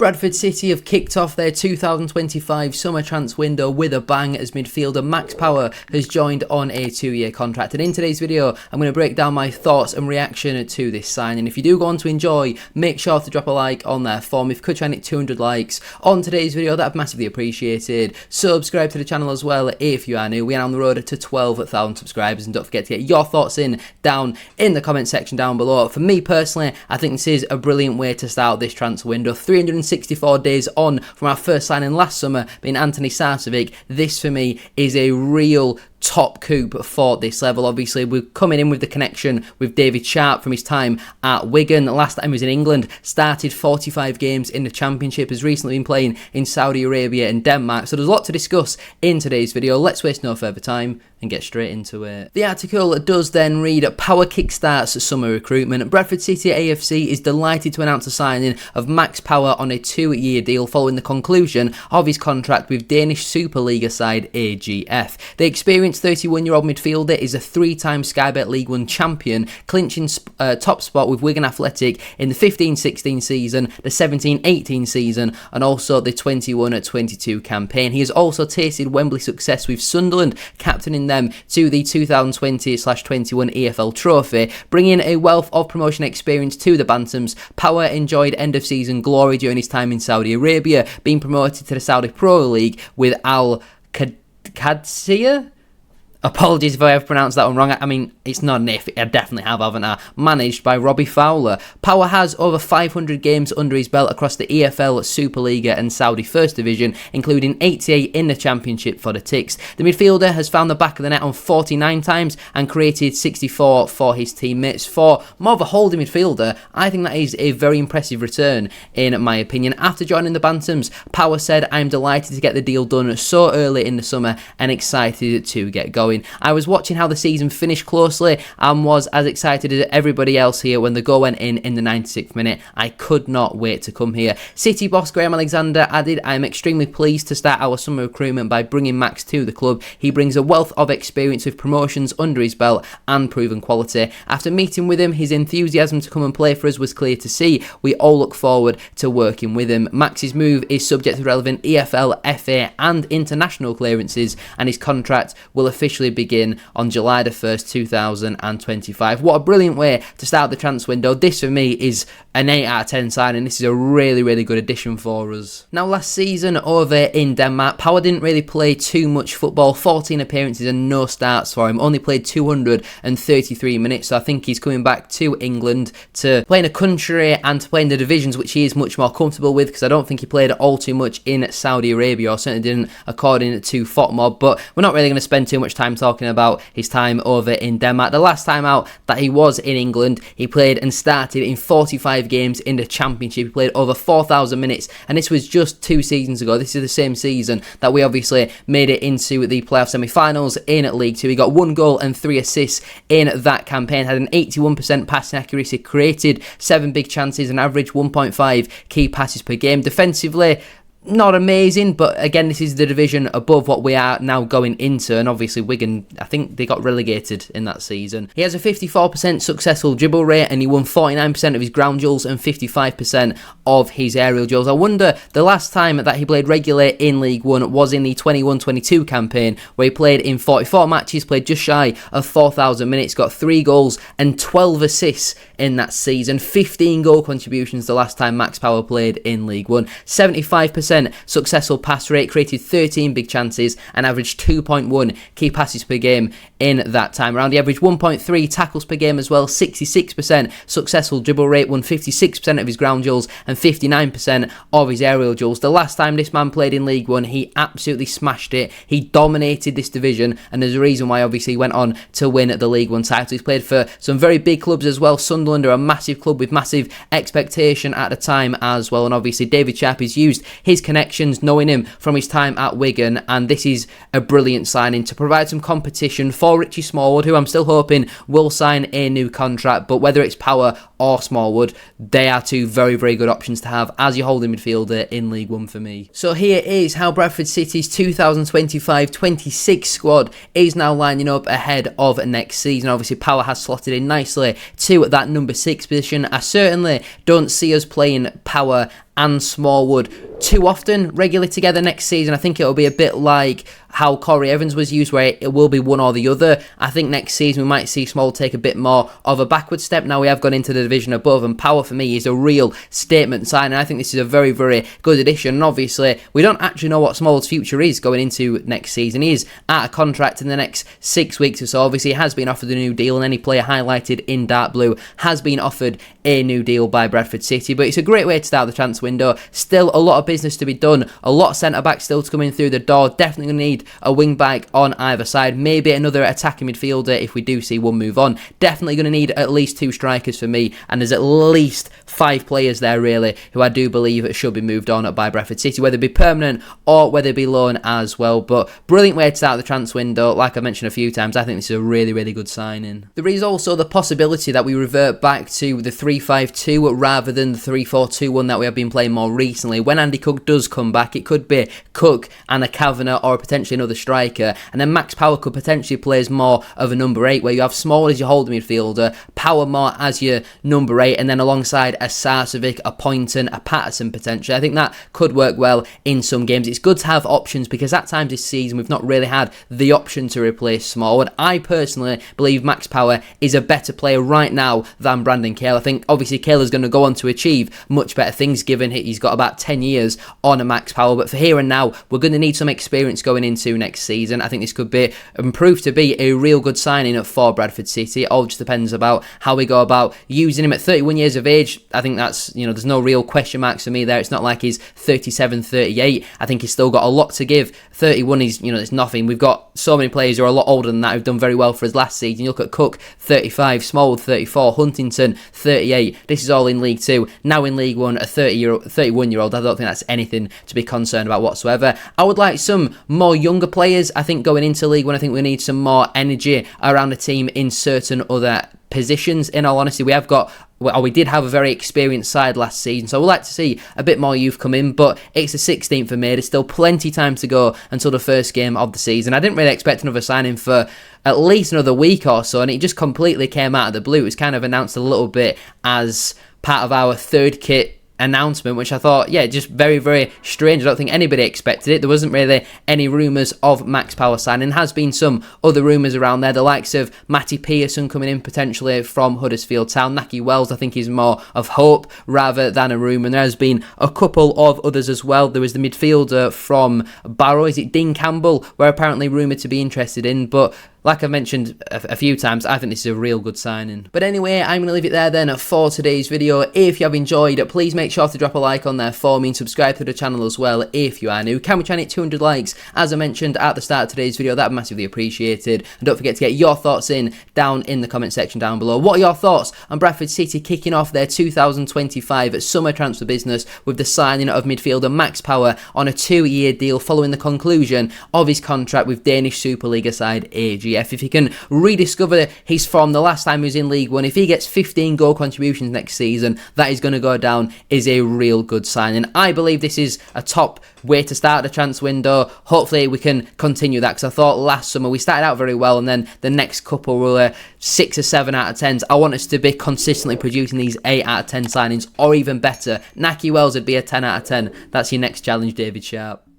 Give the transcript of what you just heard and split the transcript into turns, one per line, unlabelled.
Bradford City have kicked off their 2025 summer transfer window with a bang as midfielder Max Power has joined on a 2-year contract. And in today's video, I'm going to break down my thoughts and reaction to this signing. If you do go on to enjoy, make sure to drop a like on there for me. If you could try and hit 200 likes on today's video, that'd be massively appreciated. Subscribe to the channel as well if you are new. We are on the road to 12,000 subscribers, and don't forget to get your thoughts down in the comment section down below. For me personally, I think this is a brilliant way to start this transfer window. 364 days on from our first signing last summer being Anthony Sarcevic. This for me is a real top coup for this level. Obviously, we're coming in with the connection with David Sharp from his time at Wigan. Last time he was in England, started 45 games in the Championship, has recently been playing in Saudi Arabia and Denmark. So there's a lot to discuss in today's video. Let's waste no further time and get straight into it. The article does then read, Power kickstarts summer recruitment. Bradford City AFC is delighted to announce the signing of Max Power on a 2-year deal following the conclusion of his contract with Danish Superliga side AGF. The experienced 31-year-old midfielder is a 3-time Sky Bet League 1 champion, clinching top spot with Wigan Athletic in the 15-16 season, the 17-18 season, and also the 21-22 campaign. He has also tasted Wembley success with Sunderland, captaining them to the 2020/21 EFL trophy, bringing a wealth of promotion experience to the Bantams. Power enjoyed end-of-season glory during his time in Saudi Arabia, being promoted to the Saudi Pro League with Al Qadsiya. Apologies if I have pronounced that one wrong. I mean, it's not an if, I definitely have, haven't I? Managed by Robbie Fowler. Power has over 500 games under his belt across the EFL, Superliga and Saudi First Division, including 88 in the Championship for the Ticks. The midfielder has found the back of the net on 49 times and created 64 for his teammates. For more of a holding midfielder, I think that is a very impressive return, in my opinion. After joining the Bantams, Power said, "I'm delighted to get the deal done so early in the summer and excited to get going. I was watching how the season finished closely and was as excited as everybody else here when the goal went in the 96th minute. I could not wait to come here." City boss Graham Alexander added, "I am extremely pleased to start our summer recruitment by bringing Max to the club. He brings a wealth of experience with promotions under his belt and proven quality. After meeting with him, his enthusiasm to come and play for us was clear to see. We all look forward to working with him." Max's move is subject to relevant EFL, FA and international clearances, and his contract will officially begin on July the 1st, 2025. What a brilliant way to start the transfer window. This for me is an 8 out of 10 signing. This is a really, really good addition for us. Now, last season over in Denmark, Power didn't really play too much football. 14 appearances and no starts for him. Only played 233 minutes. So I think he's coming back to England to play in a country and to play in the divisions which he is much more comfortable with, because I don't think he played all too much in Saudi Arabia, or certainly didn't according to FOTMob. But we're not really going to spend too much time talking about his time over in Denmark. The last time out that he was in England, he played and started in 45 games in the Championship. He played over 4,000 minutes, and this was just 2 seasons ago. This is the same season that we obviously made it into the playoff semi-finals in League 2. He got 1 goal and 3 assists in that campaign, had an 81% passing accuracy, created 7 big chances, and averaged 1.5 key passes per game. Defensively, not amazing, but again, this is the division above what we are now going into, and obviously Wigan, I think they got relegated in that season. He has a 54% successful dribble rate, and he won 49% of his ground duels and 55% of his aerial duels. I wonder, the last time that he played regularly in League 1 was in the 21-22 campaign, where he played in 44 matches, played just shy of 4,000 minutes, got 3 goals and 12 assists in that season. 15 goal contributions the last time Max Power played in League 1. 75% successful pass rate, created 13 big chances and averaged 2.1 key passes per game in that time around. He averaged 1.3 tackles per game as well, 66% successful dribble rate, won 56% of his ground duels and 59% of his aerial duels. The last time this man played in League 1, he absolutely smashed it. He dominated this division, and there's a reason why obviously he went on to win the League 1 title. He's played for some very big clubs as well. Sunderland are a massive club with massive expectation at the time as well, and obviously David Sharp has used his connections, knowing him from his time at Wigan, and this is a brilliant signing to provide some competition for Richie Smallwood, who I'm still hoping will sign a new contract. But whether it's Power or Smallwood, they are 2 very, very good options to have as your holding midfielder in League 1 for me. So here is how Bradford City's 2025-26 squad is now lining up ahead of next season. Obviously, Power has slotted in nicely to that number 6 position. I certainly don't see us playing Power and Smallwood too often regularly together next season. I think it'll be a bit like how Corey Evans was used, where it will be one or the other. I think next season we might see Small take a bit more of a backward step. Now we have gone into the division above, and Power for me is a real statement sign, and I think this is a very, very good addition. And obviously we don't actually know what Small's future is going into next season. He is out of contract in the next 6 weeks or so. Obviously he has been offered a new deal, and any player highlighted in dark blue has been offered a new deal by Bradford City. But it's a great way to start the transfer window. Still a lot of business to be done, a lot of centre backs still to come in through the door. Definitely going to need a wing back on either side, maybe another attacking midfielder if we do see one move on. Definitely going to need at least 2 strikers for me, and there's at least 5 players there really who I do believe should be moved on by Bradford City, whether it be permanent or whether it be loan as well. But brilliant way to start the transfer window. Like I mentioned a few times, I think this is a really, really good signing. There is also the possibility that we revert back to the 3-5-2 rather than the 3-4-2-1 that we have been playing more recently. When Andy Cook does come back, it could be Cook and a Kavanagh or potentially another striker, and then Max Power could potentially play as more of a number 8, where you have Small as your holding midfielder, Power more as your number 8, and then alongside a Sarcevic, a Poynton, a Patterson potentially. I think that could work well in some games. It's good to have options, because at times this season we've not really had the option to replace Small, and I personally believe Max Power is a better player right now than Brandon Cale. I think obviously Cale is going to go on to achieve much better things given he's got about 10 years on a Max Power, but for here and now we're going to need some experience going into next season. I think this could be and prove to be a real good signing for Bradford City. It all just depends about how we go about using him at 31 years of age. I think that's, there's no real question marks for me there. It's not like he's 37, 38. I think he's still got a lot to give. 31 is, it's nothing. We've got so many players who are a lot older than that who've done very well for us last season. You look at Cook, 35, Smallwood, 34, Huntington, 38. This is all in League 2. Now in League 1, a 31-year-old. I don't think that's anything to be concerned about whatsoever. I would like some more younger players. I think going into League 1, I think we need some more energy around the team in certain other positions. In all honesty, we did have a very experienced side last season, so I would like to see a bit more youth come in, but it's the 16th of May. There's still plenty time to go until the first game of the season. I didn't really expect another signing for at least another week or so, and it just completely came out of the blue. It was kind of announced a little bit as part of our third kit announcement, which I thought, just very, very strange. I don't think anybody expected it. There wasn't really any rumours of Max Power signing. There has been some other rumours around there, the likes of Matty Pearson coming in potentially from Huddersfield Town. Naki Wells, I think, is more of hope rather than a rumour. And there has been a couple of others as well. There was the midfielder from Barrow, is it Dean Campbell, were apparently rumoured to be interested in, but like I've mentioned a few times, I think this is a real good signing. But anyway, I'm going to leave it there then for today's video. If you have enjoyed it, please make sure to drop a like on there for me and subscribe to the channel as well if you are new. Can we try and hit 200 likes? As I mentioned at the start of today's video, that would be massively appreciated. And don't forget to get your thoughts in down in the comment section down below. What are your thoughts on Bradford City kicking off their 2025 summer transfer business with the signing of midfielder Max Power on a 2-year deal following the conclusion of his contract with Danish Superliga side AG? If he can rediscover his form the last time he was in League 1, if he gets 15 goal contributions next season, that is going to go down as a real good signing. I believe this is a top way to start the transfer window. Hopefully we can continue that, because I thought last summer we started out very well and then the next couple were 6 or 7 out of 10s. I want us to be consistently producing these 8 out of 10 signings, or even better. Naki Wells would be a 10 out of 10. That's your next challenge, David Sharp.